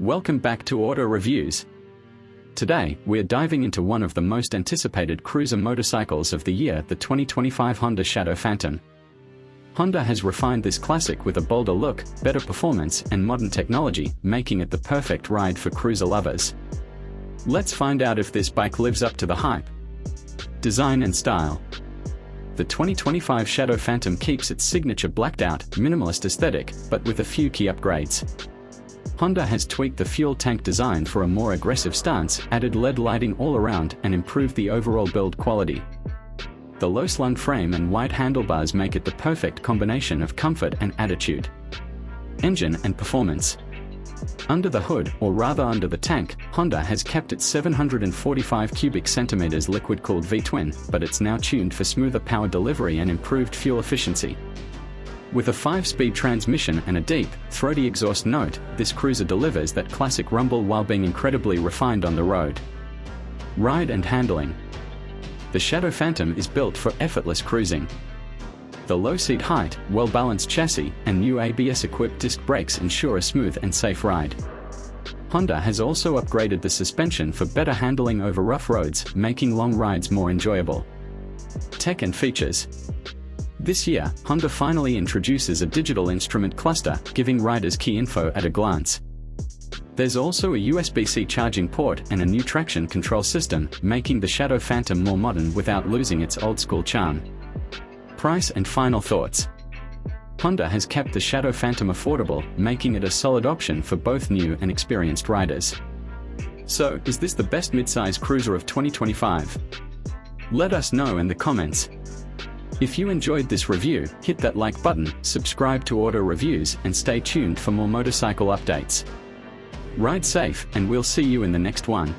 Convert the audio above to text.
Welcome back to Auto Reviews. Today, we're diving into one of the most anticipated cruiser motorcycles of the year, the 2025 Honda Shadow Phantom. Honda has refined this classic with a bolder look, better performance, and modern technology, making it the perfect ride for cruiser lovers. Let's find out if this bike lives up to the hype. Design and style. The 2025 Shadow Phantom keeps its signature blacked-out, minimalist aesthetic, but with a few key upgrades. Honda has tweaked the fuel tank design for a more aggressive stance, added LED lighting all around, and improved the overall build quality. The low-slung frame and wide handlebars make it the perfect combination of comfort and attitude. Engine and performance. Under the hood, or rather under the tank, Honda has kept its 745 cubic centimeters liquid-cooled V-twin, but it's now tuned for smoother power delivery and improved fuel efficiency. With a 5-speed transmission and a deep, throaty exhaust note, this cruiser delivers that classic rumble while being incredibly refined on the road. Ride and handling. The Shadow Phantom is built for effortless cruising. The low seat height, well-balanced chassis, and new ABS-equipped disc brakes ensure a smooth and safe ride. Honda has also upgraded the suspension for better handling over rough roads, making long rides more enjoyable. Tech and features. This year, Honda finally introduces a digital instrument cluster, giving riders key info at a glance. There's also a USB-C charging port and a new traction control system, making the Shadow Phantom more modern without losing its old-school charm. Price and final thoughts. Honda has kept the Shadow Phantom affordable, making it a solid option for both new and experienced riders. So, is this the best midsize cruiser of 2025? Let us know in the comments. If you enjoyed this review, hit that like button, subscribe to Auto Reviews, and stay tuned for more motorcycle updates. Ride safe, and we'll see you in the next one.